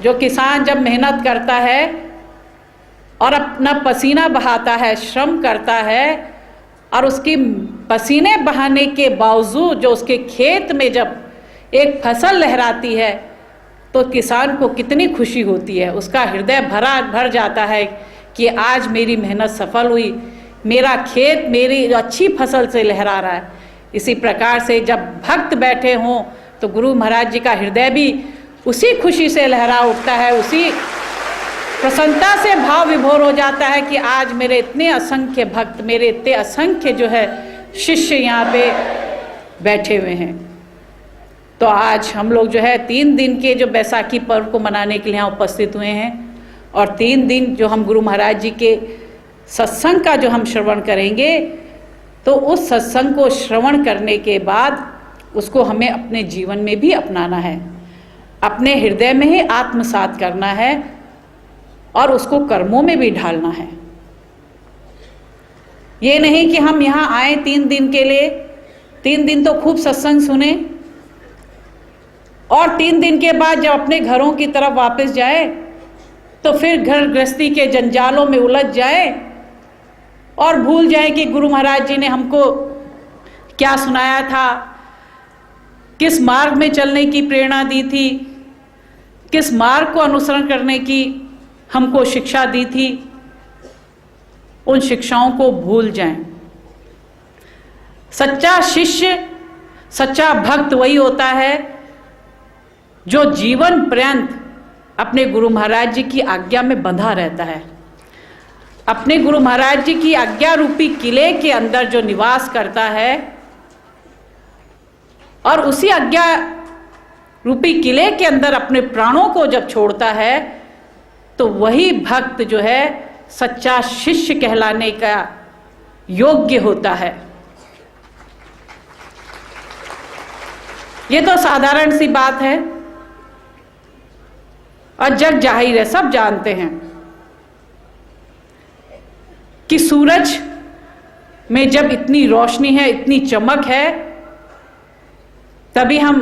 जो किसान जब मेहनत करता है और अपना पसीना बहाता है, श्रम करता है, और उसकी पसीने बहाने के बावजूद जो उसके खेत में जब एक फसल लहराती है तो किसान को कितनी खुशी होती है, उसका हृदय भर जाता है कि आज मेरी मेहनत सफल हुई, मेरा खेत मेरी अच्छी फसल से लहरा रहा है। इसी प्रकार से जब भक्त बैठे हों तो गुरु महाराज जी का हृदय भी उसी खुशी से लहरा उठता है, उसी प्रसन्नता से भाव विभोर हो जाता है कि आज मेरे इतने असंख्य भक्त, मेरे इतने असंख्य जो है शिष्य यहाँ पे बैठे हुए हैं। तो आज हम लोग जो है 3 दिन के जो बैसाखी पर्व को मनाने के लिए यहाँ उपस्थित हुए हैं, और 3 दिन जो हम गुरु महाराज जी के सत्संग का जो हम श्रवण करेंगे, तो उस सत्संग को श्रवण करने के बाद उसको हमें अपने जीवन में भी अपनाना है, अपने हृदय में ही आत्मसात करना है और उसको कर्मों में भी ढालना है। ये नहीं कि हम यहाँ आए 3 दिन के लिए, 3 दिन तो खूब सत्संग सुने और 3 दिन के बाद जब अपने घरों की तरफ वापस जाए तो फिर घर गृहस्थी के जंजालों में उलझ जाए और भूल जाए कि गुरु महाराज जी ने हमको क्या सुनाया था, किस मार्ग में चलने की प्रेरणा दी थी, किस मार्ग को अनुसरण करने की हमको शिक्षा दी थी, उन शिक्षाओं को भूल जाएं। सच्चा शिष्य, सच्चा भक्त वही होता है जो जीवन पर्यंत अपने गुरु महाराज जी की आज्ञा में बंधा रहता है, अपने गुरु महाराज जी की आज्ञा रूपी किले के अंदर जो निवास करता है, और उसी आज्ञा रूपी किले के अंदर अपने प्राणों को जब छोड़ता है तो वही भक्त जो है सच्चा शिष्य कहलाने का योग्य होता है। ये तो साधारण सी बात है और जग जाहिर है, सब जानते हैं कि सूरज में जब इतनी रोशनी है, इतनी चमक है, तभी हम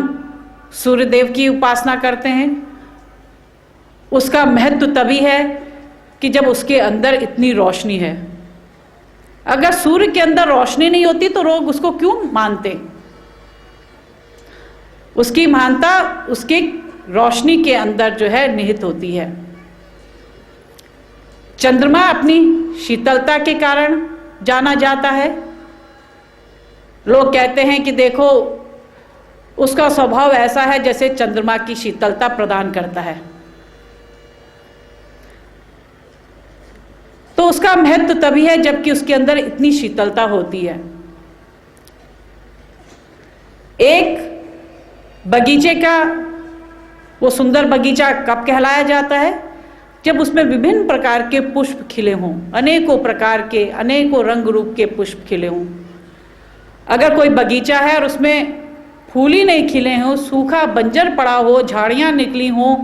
सूर्यदेव की उपासना करते हैं। उसका महत्व तभी है कि जब उसके अंदर इतनी रोशनी है। अगर सूर्य के अंदर रोशनी नहीं होती तो लोग उसको क्यों मानते? उसकी महानता उसकी रोशनी के अंदर जो है निहित होती है। चंद्रमा अपनी शीतलता के कारण जाना जाता है। लोग कहते हैं कि देखो उसका स्वभाव ऐसा है जैसे चंद्रमा की शीतलता प्रदान करता है। तो उसका महत्व तभी है जबकि उसके अंदर इतनी शीतलता होती है। एक बगीचे का वो सुंदर बगीचा कब कहलाया जाता है? जब उसमें विभिन्न प्रकार के पुष्प खिले हों, अनेकों प्रकार के, अनेकों रंग रूप के पुष्प खिले हों। अगर कोई बगीचा है और उसमें फूल ही नहीं खिले हों, सूखा बंजर पड़ा हो, झाड़ियाँ निकली हों,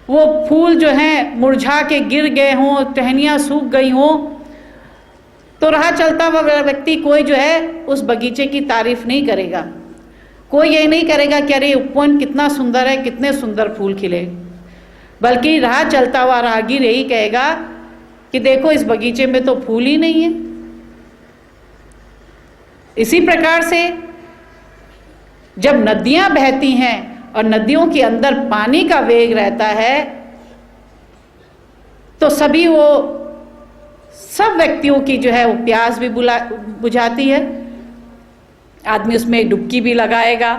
वो फूल जो हैं मुरझा के गिर गए हों, टहनियाँ सूख गई हों, तो राह चलता हुआ व्यक्ति कोई जो है उस बगीचे की तारीफ नहीं करेगा। कोई ये नहीं करेगा कि अरे उपवन कितना सुंदर है, कितने सुंदर फूल खिले, बल्कि राह चलता हुआ राहगीर यही कहेगा कि देखो इस बगीचे में तो फूल ही नहीं है। इसी प्रकार से जब नदियां बहती हैं और नदियों के अंदर पानी का वेग रहता है तो सब व्यक्तियों की जो है वो प्यास भी बुझाती है। आदमी उसमें डुबकी भी लगाएगा,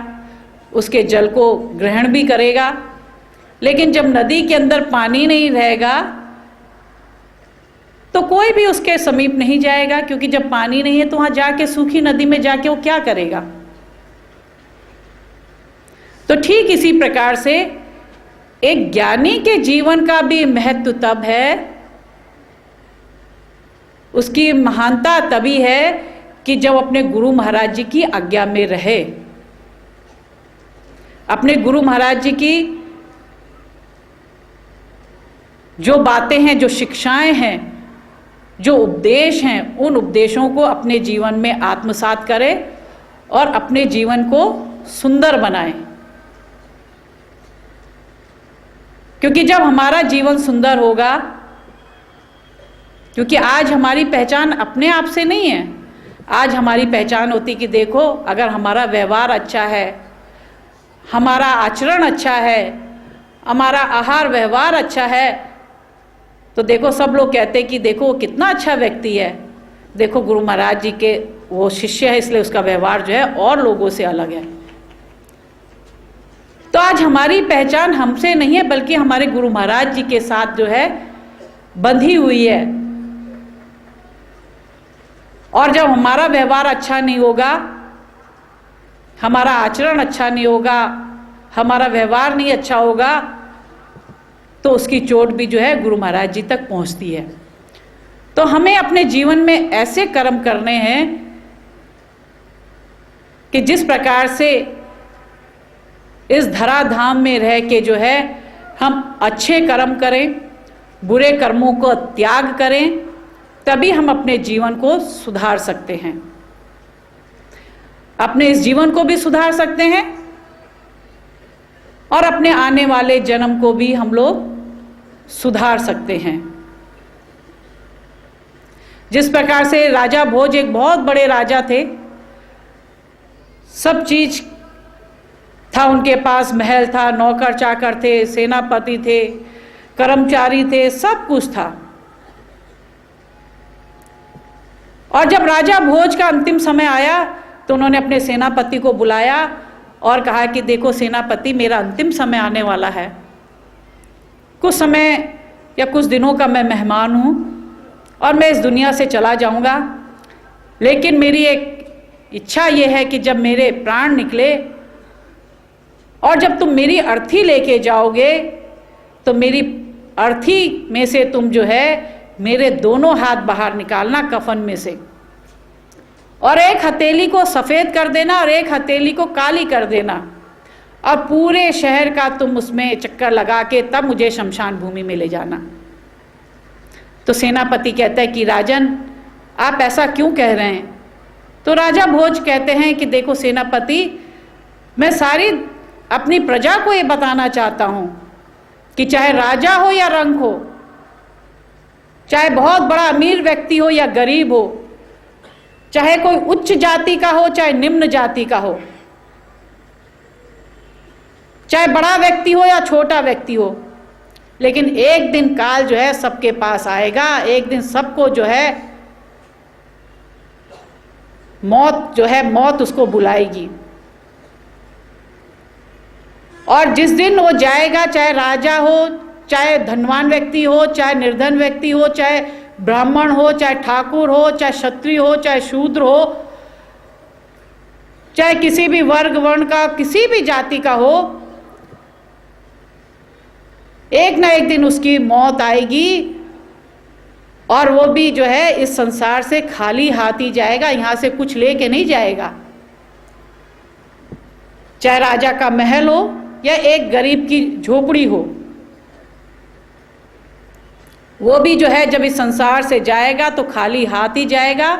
उसके जल को ग्रहण भी करेगा। लेकिन जब नदी के अंदर पानी नहीं रहेगा तो कोई भी उसके समीप नहीं जाएगा, क्योंकि जब पानी नहीं है तो वहां जाके सूखी नदी में जाके वो क्या करेगा। तो ठीक इसी प्रकार से एक ज्ञानी के जीवन का भी महत्व तब है, उसकी महानता तभी है कि जब अपने गुरु महाराज जी की आज्ञा में रहे, अपने गुरु महाराज जी की जो बातें हैं, जो शिक्षाएं हैं, जो उपदेश हैं, उन उपदेशों को अपने जीवन में आत्मसात करे और अपने जीवन को सुंदर बनाए। क्योंकि जब हमारा जीवन सुंदर होगा, क्योंकि आज हमारी पहचान अपने आप से नहीं है, आज हमारी पहचान होती कि देखो अगर हमारा व्यवहार अच्छा है, हमारा आचरण अच्छा है, हमारा आहार व्यवहार अच्छा है, तो देखो सब लोग कहते हैं कि देखो वो कितना अच्छा व्यक्ति है, देखो गुरु महाराज जी के वो शिष्य है इसलिए उसका व्यवहार जो है और लोगों से अलग है। तो आज हमारी पहचान हमसे नहीं है बल्कि हमारे गुरु महाराज जी के साथ जो है बंधी हुई है। और जब हमारा व्यवहार अच्छा नहीं होगा, हमारा आचरण अच्छा नहीं होगा, हमारा व्यवहार नहीं अच्छा होगा, तो उसकी चोट भी जो है गुरु महाराज जी तक पहुंचती है। तो हमें अपने जीवन में ऐसे कर्म करने हैं कि जिस प्रकार से इस धराधाम में रह के जो है हम अच्छे कर्म करें, बुरे कर्मों को त्याग करें, तभी हम अपने जीवन को सुधार सकते हैं, अपने इस जीवन को भी सुधार सकते हैं और अपने आने वाले जन्म को भी हम लोग सुधार सकते हैं। जिस प्रकार से राजा भोज एक बहुत बड़े राजा थे, सब चीज था उनके पास, महल था, नौकर चाकर थे, सेनापति थे, कर्मचारी थे, सब कुछ था। और जब राजा भोज का अंतिम समय आया तो उन्होंने अपने सेनापति को बुलाया और कहा कि देखो सेनापति, मेरा अंतिम समय आने वाला है, कुछ समय या कुछ दिनों का मैं मेहमान हूँ और मैं इस दुनिया से चला जाऊँगा, लेकिन मेरी एक इच्छा ये है कि जब मेरे प्राण निकले और जब तुम मेरी अर्थी लेके जाओगे तो मेरी अर्थी में से तुम जो है मेरे दोनों हाथ बाहर निकालना कफन में से, और एक हथेली को सफ़ेद कर देना और एक हथेली को काली कर देना, और पूरे शहर का तुम उसमें चक्कर लगा के तब मुझे शमशान भूमि में ले जाना। तो सेनापति कहता है कि राजन, आप ऐसा क्यों कह रहे हैं? तो राजा भोज कहते हैं कि देखो सेनापति, मैं सारी अपनी प्रजा को ये बताना चाहता हूँ कि चाहे राजा हो या रंक हो, चाहे बहुत बड़ा अमीर व्यक्ति हो या गरीब हो, चाहे कोई उच्च जाति का हो चाहे निम्न जाति का हो, चाहे बड़ा व्यक्ति हो या छोटा व्यक्ति हो, लेकिन एक दिन काल जो है सबके पास आएगा, एक दिन सबको जो है मौत उसको बुलाएगी। और जिस दिन वो जाएगा, चाहे राजा हो, चाहे धनवान व्यक्ति हो, चाहे निर्धन व्यक्ति हो, चाहे ब्राह्मण हो, चाहे ठाकुर हो, चाहे क्षत्रिय हो, चाहे शूद्र हो, चाहे किसी भी वर्ग वर्ण का, किसी भी जाति का हो, एक ना एक दिन उसकी मौत आएगी और वो भी जो है इस संसार से खाली हाथ ही जाएगा, यहाँ से कुछ लेके नहीं जाएगा। चाहे राजा का महल हो या एक गरीब की झोपड़ी हो, वो भी जो है जब इस संसार से जाएगा तो खाली हाथ ही जाएगा।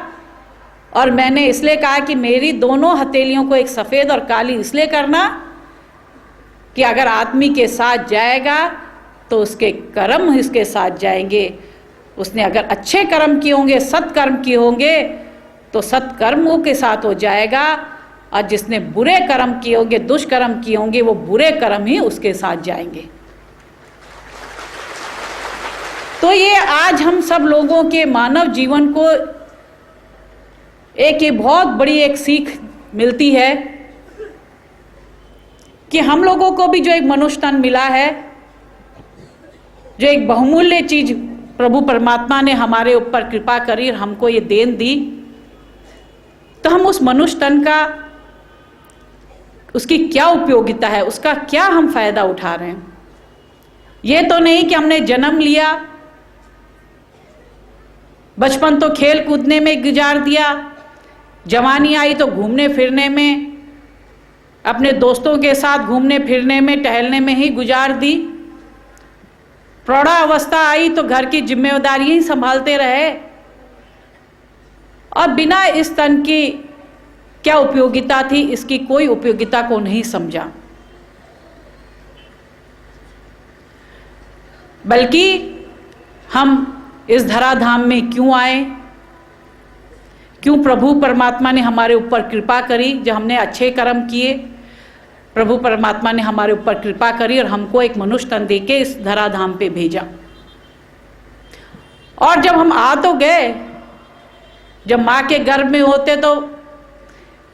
और मैंने इसलिए कहा कि मेरी दोनों हथेलियों को एक सफ़ेद और काली इसलिए करना कि अगर आदमी के साथ जाएगा तो उसके कर्म इसके साथ जाएंगे। उसने अगर अच्छे कर्म किए होंगे, सत्कर्म किए होंगे, तो सत्कर्मों के साथ हो जाएगा, और जिसने बुरे कर्म किए होंगे, दुष्कर्म किए होंगे, वो बुरे कर्म ही उसके साथ जाएंगे। तो ये आज हम सब लोगों के मानव जीवन को एक ये बहुत बड़ी एक सीख मिलती है कि हम लोगों को भी जो एक मनुष्य तन मिला है, जो एक बहुमूल्य चीज प्रभु परमात्मा ने हमारे ऊपर कृपा करी और हमको ये देन दी, तो हम उस मनुष्य तन का, उसकी क्या उपयोगिता है, उसका क्या हम फायदा उठा रहे हैं। ये तो नहीं कि हमने जन्म लिया, बचपन तो खेल कूदने में गुजार दिया, जवानी आई तो घूमने फिरने में, अपने दोस्तों के साथ घूमने फिरने में, टहलने में ही गुजार दी, प्रौढ़ावस्था आई तो घर की जिम्मेदारियां ही संभालते रहे, और बिना इस तन की क्या उपयोगिता थी, इसकी कोई उपयोगिता को नहीं समझा। बल्कि हम इस धराधाम में क्यों आए, क्यों प्रभु परमात्मा ने हमारे ऊपर कृपा करी। जब हमने अच्छे कर्म किए, प्रभु परमात्मा ने हमारे ऊपर कृपा करी और हमको एक मनुष्य तन दे के इस धराधाम पे भेजा। और जब हम आ तो गए, जब माँ के गर्भ में होते तो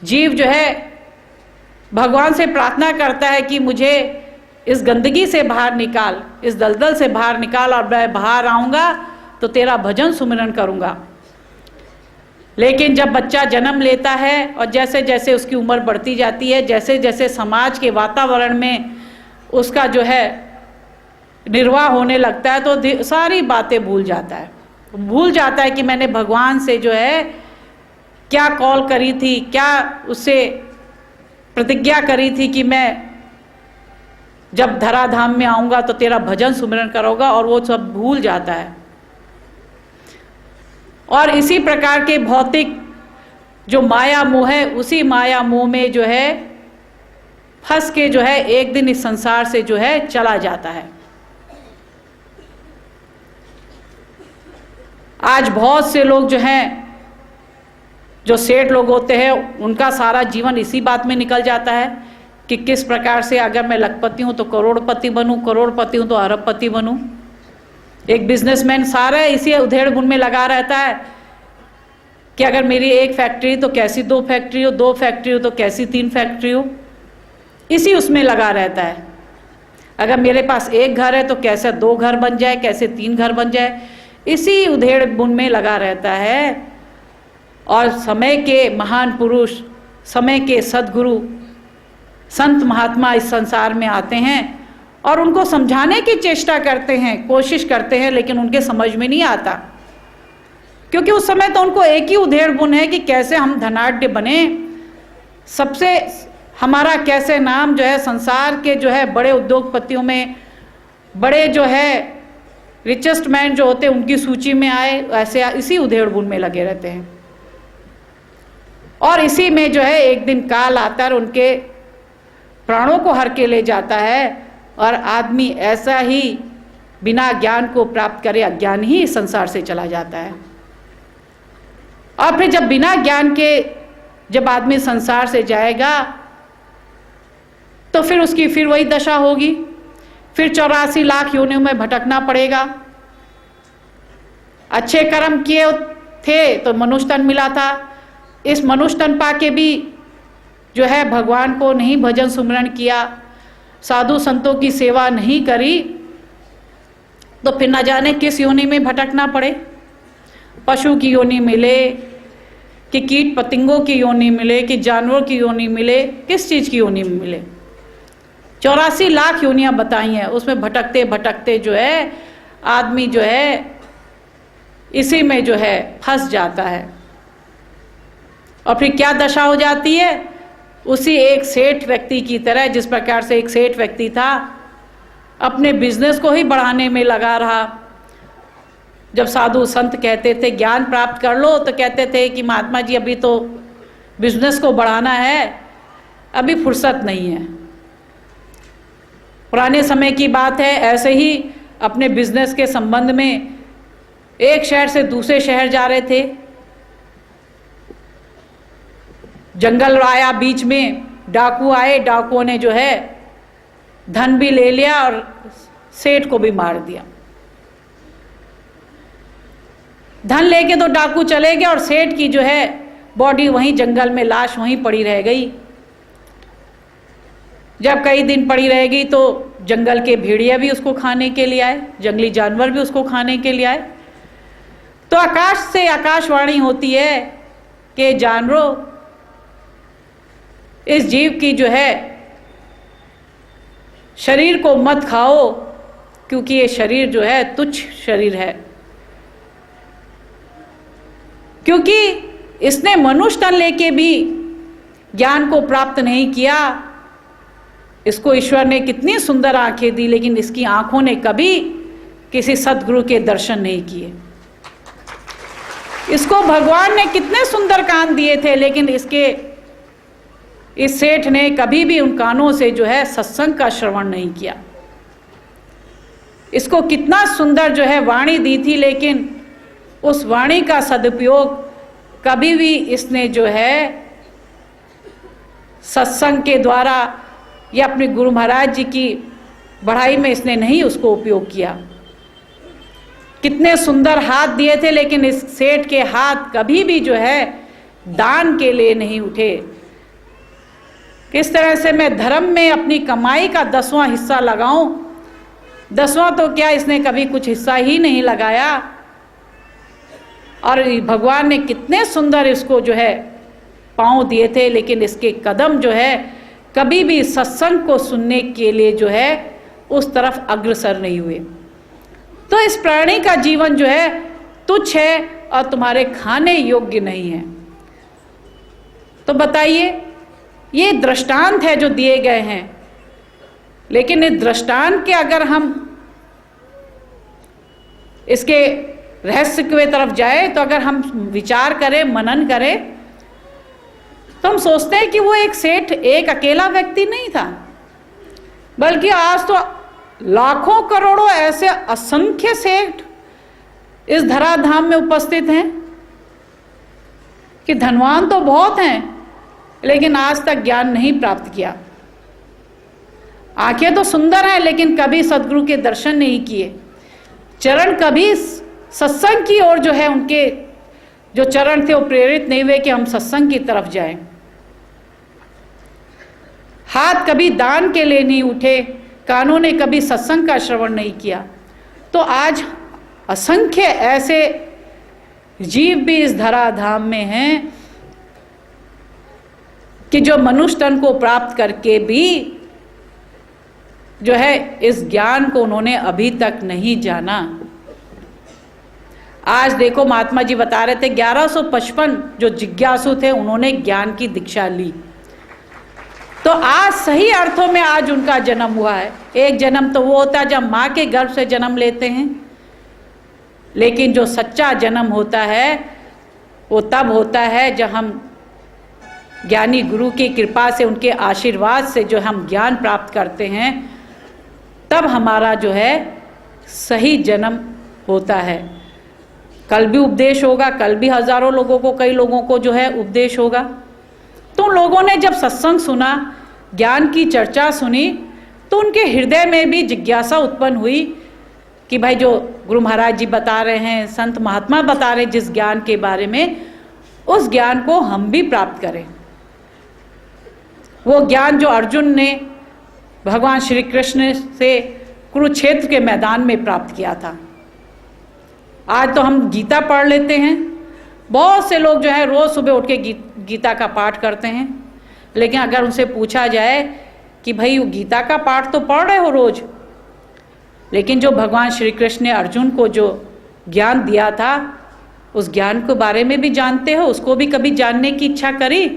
जीव जो है भगवान से प्रार्थना करता है कि मुझे इस गंदगी से बाहर निकाल, इस दलदल से बाहर निकाल, और मैं बाहर आऊँगा तो तेरा भजन सुमिरन करूँगा। लेकिन जब बच्चा जन्म लेता है और जैसे जैसे उसकी उम्र बढ़ती जाती है, जैसे जैसे समाज के वातावरण में उसका जो है निर्वाह होने लगता है, तो सारी बातें भूल जाता है कि मैंने भगवान से जो है क्या कॉल करी थी, क्या उससे प्रतिज्ञा करी थी कि मैं जब धराधाम में आऊँगा तो तेरा भजन सुमिरन करूँगा, और वो सब भूल जाता है। और इसी प्रकार के भौतिक जो माया मोह है, उसी माया मोह में जो है फंस के जो है एक दिन इस संसार से जो है चला जाता है। आज बहुत से लोग जो हैं, जो सेठ लोग होते हैं, उनका सारा जीवन इसी बात में निकल जाता है कि किस प्रकार से अगर मैं लखपति हूँ तो करोड़पति बनूँ, करोड़पति हूँ तो अरबपति बनूँ। एक बिजनेसमैन सारा इसी उधेड़ बुन में लगा रहता है कि अगर मेरी एक फैक्ट्री तो कैसी 2 फैक्ट्री हो, 2 फैक्ट्री हो तो कैसी 3 फैक्ट्री हो, इसी उसमें लगा रहता है। अगर मेरे पास एक घर है तो कैसे 2 घर बन जाए, कैसे 3 घर बन जाए, इसी उधेड़ बुन में लगा रहता है। और समय के महान पुरुष, समय के सद्गुरु, संत महात्मा इस संसार में आते हैं और उनको समझाने की चेष्टा करते हैं, कोशिश करते हैं, लेकिन उनके समझ में नहीं आता, क्योंकि उस समय तो उनको एक ही उधेड़ बुन है कि कैसे हम धनाढ्य बने, सबसे हमारा कैसे नाम जो है संसार के जो है बड़े उद्योगपतियों में, बड़े जो है रिचेस्ट मैन जो होते हैं उनकी सूची में आए, ऐसे इसी उधेड़ बुन में लगे रहते हैं। और इसी में जो है एक दिन काल आता है, उनके प्राणों को हर के ले जाता है, और आदमी ऐसा ही बिना ज्ञान को प्राप्त करे अज्ञान ही इस संसार से चला जाता है। और फिर जब बिना ज्ञान के जब आदमी संसार से जाएगा तो फिर उसकी फिर वही दशा होगी, फिर 84 लाख योनियों में भटकना पड़ेगा। अच्छे कर्म किए थे तो मनुष्य तन मिला था, इस मनुष्य तन पाके भी जो है भगवान को नहीं भजन सुमिरन किया, साधु संतों की सेवा नहीं करी, तो फिर न जाने किस योनि में भटकना पड़े। पशु की योनि मिले कि कीट पतंगों की योनि मिले कि जानवरों की योनि मिले, किस चीज़ की योनि में मिले। 84 लाख योनियां बताई हैं, उसमें भटकते भटकते जो है आदमी जो है इसी में जो है फंस जाता है। और फिर क्या दशा हो जाती है, उसी एक सेठ व्यक्ति की तरह, जिस प्रकार से एक सेठ व्यक्ति था अपने बिजनेस को ही बढ़ाने में लगा रहा। जब साधु संत कहते थे ज्ञान प्राप्त कर लो, तो कहते थे कि महात्मा जी अभी तो बिजनेस को बढ़ाना है, अभी फुर्सत नहीं है। पुराने समय की बात है, ऐसे ही अपने बिजनेस के संबंध में एक शहर से दूसरे शहर जा रहे थे, जंगल आया, बीच में डाकू आए, डाकुओं ने जो है धन भी ले लिया और सेठ को भी मार दिया। धन लेके तो डाकू चले गए और सेठ की जो है बॉडी वहीं जंगल में, लाश वहीं पड़ी रह गई। जब कई दिन पड़ी रह गई तो जंगल के भेड़िया भी उसको खाने के लिए आए, जंगली जानवर भी उसको खाने के लिए आए। तो आकाश से आकाशवाणी होती है कि जानवरों, इस जीव की जो है शरीर को मत खाओ, क्योंकि ये शरीर जो है तुच्छ शरीर है, क्योंकि इसने मनुष्य तन लेके भी ज्ञान को प्राप्त नहीं किया। इसको ईश्वर ने कितनी सुंदर आंखें दी, लेकिन इसकी आंखों ने कभी किसी सद्गुरु के दर्शन नहीं किए। इसको भगवान ने कितने सुंदर कान दिए थे, लेकिन इस सेठ ने कभी भी उन कानों से जो है सत्संग का श्रवण नहीं किया। इसको कितना सुंदर जो है वाणी दी थी, लेकिन उस वाणी का सदुपयोग कभी भी इसने जो है सत्संग के द्वारा या अपने गुरु महाराज जी की बढ़ाई में इसने नहीं उसको उपयोग किया। कितने सुंदर हाथ दिए थे, लेकिन इस सेठ के हाथ कभी भी जो है दान के लिए नहीं उठे। किस तरह से मैं धर्म में अपनी कमाई का 10वां हिस्सा लगाऊं, 10वां तो क्या, इसने कभी कुछ हिस्सा ही नहीं लगाया। और भगवान ने कितने सुंदर इसको जो है पांव दिए थे, लेकिन इसके कदम जो है कभी भी सत्संग को सुनने के लिए जो है उस तरफ अग्रसर नहीं हुए। तो इस प्राणी का जीवन जो है तुच्छ है और तुम्हारे खाने योग्य नहीं है। तो बताइए, ये दृष्टांत है जो दिए गए हैं, लेकिन इस दृष्टांत के अगर हम इसके रहस्य की तरफ जाए तो अगर हम विचार करें, मनन करें, तो हम सोचते हैं कि वो एक सेठ एक अकेला व्यक्ति नहीं था, बल्कि आज तो लाखों करोड़ों ऐसे असंख्य सेठ इस धराधाम में उपस्थित हैं कि धनवान तो बहुत हैं, लेकिन आज तक ज्ञान नहीं प्राप्त किया। आंखें तो सुंदर हैं, लेकिन कभी सद्गुरु के दर्शन नहीं किए। चरण कभी सत्संग की ओर जो है उनके जो चरण थे वो प्रेरित नहीं हुए कि हम सत्संग की तरफ जाएं। हाथ कभी दान के लिए नहीं उठे, कानों ने कभी सत्संग का श्रवण नहीं किया। तो आज असंख्य ऐसे जीव भी इस धराधाम में हैं कि जो मनुष्य तन को प्राप्त करके भी जो है इस ज्ञान को उन्होंने अभी तक नहीं जाना। आज देखो, महात्मा जी बता रहे थे 1155 जो जिज्ञासु थे उन्होंने ज्ञान की दीक्षा ली। तो आज सही अर्थों में आज उनका जन्म हुआ है। एक जन्म तो वो होता है जब माँ के गर्भ से जन्म लेते हैं, लेकिन जो सच्चा जन्म होता है वो तब होता है जब हम ज्ञानी गुरु की कृपा से, उनके आशीर्वाद से जो हम ज्ञान प्राप्त करते हैं, तब हमारा जो है सही जन्म होता है। कल भी उपदेश होगा, कल भी हजारों लोगों को, कई लोगों को जो है उपदेश होगा। तो लोगों ने जब सत्संग सुना, ज्ञान की चर्चा सुनी, तो उनके हृदय में भी जिज्ञासा उत्पन्न हुई कि भाई जो गुरु महाराज जी बता रहे हैं, संत महात्मा बता रहे हैं जिस ज्ञान के बारे में, उस ज्ञान को हम भी प्राप्त करें। वो ज्ञान जो अर्जुन ने भगवान श्री कृष्ण से कुरुक्षेत्र के मैदान में प्राप्त किया था। आज तो हम गीता पढ़ लेते हैं, बहुत से लोग जो है रोज सुबह उठ के गीता का पाठ करते हैं, लेकिन अगर उनसे पूछा जाए कि भाई वो गीता का पाठ तो पढ़ रहे हो रोज, लेकिन जो भगवान श्री कृष्ण ने अर्जुन को जो ज्ञान दिया था, उस ज्ञान के बारे में भी जानते हो, उसको भी कभी जानने की इच्छा करी?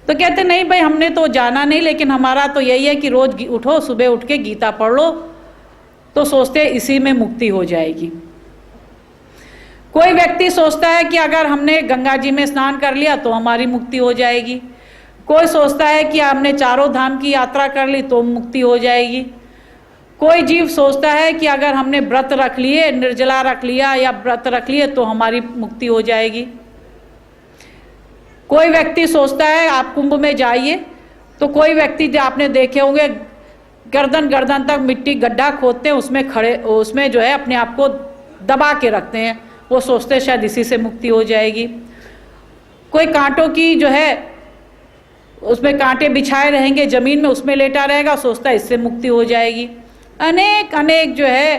तो कहते नहीं भाई, हमने तो जाना नहीं, लेकिन हमारा तो यही है कि रोज उठो, सुबह उठ के गीता पढ़ लो, तो सोचते इसी में मुक्ति हो जाएगी। कोई व्यक्ति सोचता है कि अगर हमने गंगा जी में स्नान कर लिया तो हमारी मुक्ति हो जाएगी। कोई सोचता है कि हमने चारों धाम की यात्रा कर ली तो मुक्ति हो जाएगी। कोई जीव सोचता है कि अगर हमने व्रत रख लिए, निर्जला रख लिया या व्रत रख लिए तो हमारी मुक्ति हो जाएगी। कोई व्यक्ति सोचता है, आप कुंभ में जाइए तो कोई व्यक्ति जो आपने देखे होंगे गर्दन गर्दन तक मिट्टी गड्ढा खोदते हैं, उसमें खड़े, उसमें जो है अपने आप को दबा के रखते हैं, वो सोचते हैं शायद इसी से मुक्ति हो जाएगी। कोई कांटों की जो है उसमें कांटे बिछाए रहेंगे जमीन में, उसमें लेटा रहेगा, सोचता है इससे मुक्ति हो जाएगी। अनेक अनेक जो है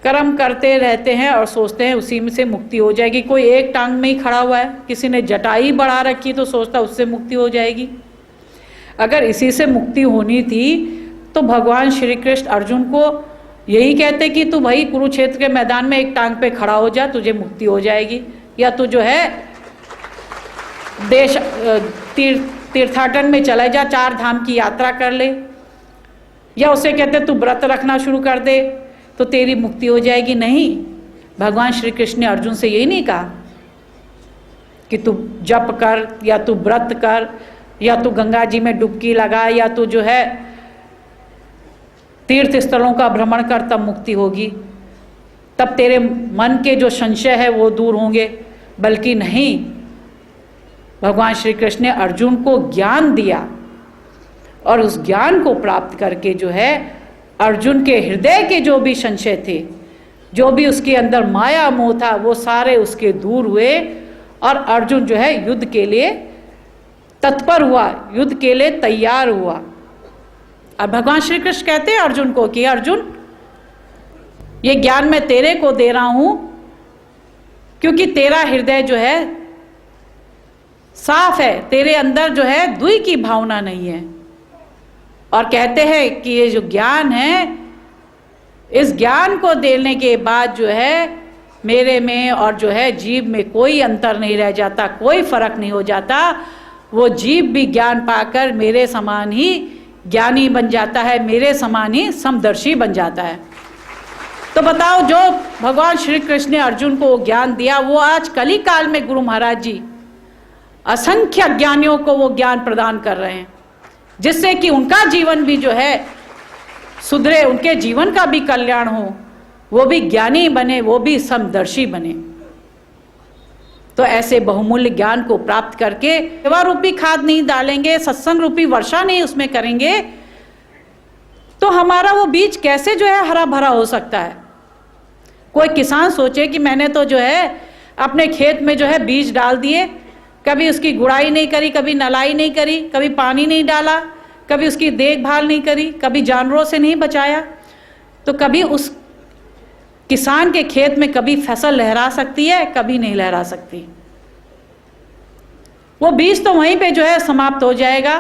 कर्म करते रहते हैं और सोचते हैं उसी में से मुक्ति हो जाएगी। कोई एक टांग में ही खड़ा हुआ है, किसी ने जटाई बढ़ा रखी तो सोचता है उससे मुक्ति हो जाएगी। अगर इसी से मुक्ति होनी थी तो भगवान श्री कृष्ण अर्जुन को यही कहते कि तू भाई कुरुक्षेत्र के मैदान में एक टांग पे खड़ा हो जा, तुझे मुक्ति हो जाएगी, या तू जो है देश तीर्थाटन में चले जा, 4 धाम की यात्रा कर ले, या उसे कहते तू व्रत रखना शुरू कर दे तो तेरी मुक्ति हो जाएगी। नहीं, भगवान श्री कृष्ण ने अर्जुन से यही नहीं कहा कि तू जप कर, या तू व्रत कर, या तू गंगा जी में डुबकी लगा, या तू जो है तीर्थ स्थलों का भ्रमण कर, तब मुक्ति होगी, तब तेरे मन के जो संशय है वो दूर होंगे। बल्कि नहीं, भगवान श्री कृष्ण ने अर्जुन को ज्ञान दिया और उस ज्ञान को प्राप्त करके जो है अर्जुन के हृदय के जो भी संशय थे, जो भी उसके अंदर माया मोह था, वो सारे उसके दूर हुए और अर्जुन जो है युद्ध के लिए तत्पर हुआ, युद्ध के लिए तैयार हुआ। और भगवान श्री कृष्ण कहते हैं अर्जुन को कि अर्जुन, ये ज्ञान मैं तेरे को दे रहा हूं क्योंकि तेरा हृदय जो है साफ है, तेरे अंदर जो है द्वि की भावना नहीं है। और कहते हैं कि ये जो ज्ञान है, इस ज्ञान को देने के बाद जो है मेरे में और जो है जीव में कोई अंतर नहीं रह जाता, कोई फर्क नहीं हो जाता। वो जीव भी ज्ञान पाकर मेरे समान ही ज्ञानी बन जाता है, मेरे समान ही समदर्शी बन जाता है। तो बताओ, जो भगवान श्री कृष्ण ने अर्जुन को ज्ञान दिया, वो आज कली काल में गुरु महाराज जी असंख्य ज्ञानियों को वो ज्ञान प्रदान कर रहे हैं, जिससे कि उनका जीवन भी जो है सुधरे, उनके जीवन का भी कल्याण हो, वो भी ज्ञानी बने, वो भी समदर्शी बने। तो ऐसे बहुमूल्य ज्ञान को प्राप्त करके सेवा रूपी खाद नहीं डालेंगे, सत्संग रूपी वर्षा नहीं उसमें करेंगे, तो हमारा वो बीज कैसे जो है हरा भरा हो सकता है। कोई किसान सोचे कि मैंने तो जो है अपने खेत में जो है बीज डाल दिए, कभी उसकी गुड़ाई नहीं करी, कभी नलाई नहीं करी, कभी पानी नहीं डाला, कभी उसकी देखभाल नहीं करी, कभी जानवरों से नहीं बचाया, तो कभी उस किसान के खेत में कभी फसल लहरा सकती है, कभी नहीं लहरा सकती। वो बीज तो वहीं पे जो है समाप्त हो जाएगा।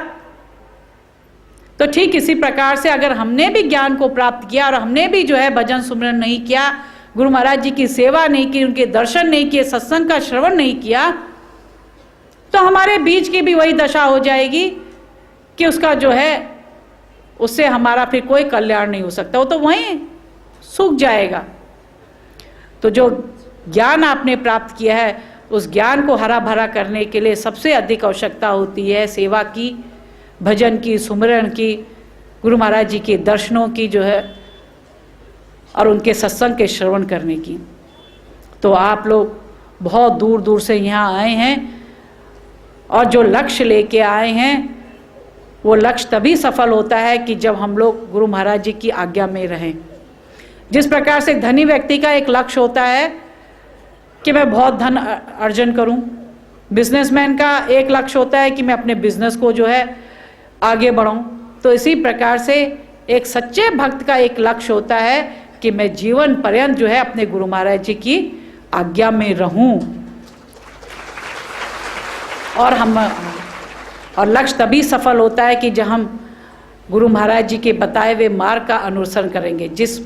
तो ठीक इसी प्रकार से अगर हमने भी ज्ञान को प्राप्त किया और हमने भी जो है भजन सुमरन नहीं किया, गुरु महाराज जी की सेवा नहीं की, उनके दर्शन नहीं किए, सत्संग का श्रवण नहीं किया, तो हमारे बीज की भी वही दशा हो जाएगी कि उसका जो है उससे हमारा फिर कोई कल्याण नहीं हो सकता, वो तो वहीं सूख जाएगा। तो जो ज्ञान आपने प्राप्त किया है, उस ज्ञान को हरा भरा करने के लिए सबसे अधिक आवश्यकता होती है सेवा की, भजन की, सुमिरन की, गुरु महाराज जी के दर्शनों की जो है, और उनके सत्संग के श्रवण करने की। तो आप लोग बहुत दूर दूर से यहाँ आए हैं और जो लक्ष्य लेके आए हैं, वो लक्ष्य तभी सफल होता है कि जब हम लोग गुरु महाराज जी की आज्ञा में रहें। जिस प्रकार से धनी व्यक्ति का एक लक्ष्य होता है कि मैं बहुत धन अर्जन करूं, बिजनेसमैन का एक लक्ष्य होता है कि मैं अपने बिजनेस को जो है आगे बढ़ाऊं, तो इसी प्रकार से एक सच्चे भक्त का एक लक्ष्य होता है कि मैं जीवन पर्यंत जो है अपने गुरु महाराज जी की आज्ञा में रहूं। और लक्ष्य तभी सफल होता है कि जब हम गुरु महाराज जी के बताए हुए मार्ग का अनुसरण करेंगे। जिस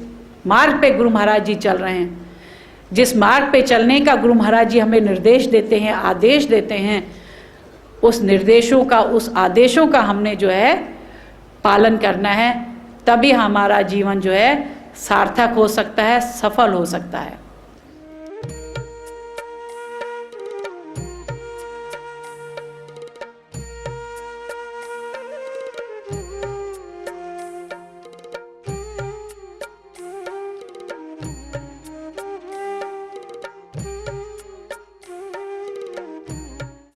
मार्ग पे गुरु महाराज जी चल रहे हैं, जिस मार्ग पे चलने का गुरु महाराज जी हमें निर्देश देते हैं, आदेश देते हैं, उस निर्देशों का, उस आदेशों का हमने जो है पालन करना है, तभी हमारा जीवन जो है सार्थक हो सकता है, सफल हो सकता है।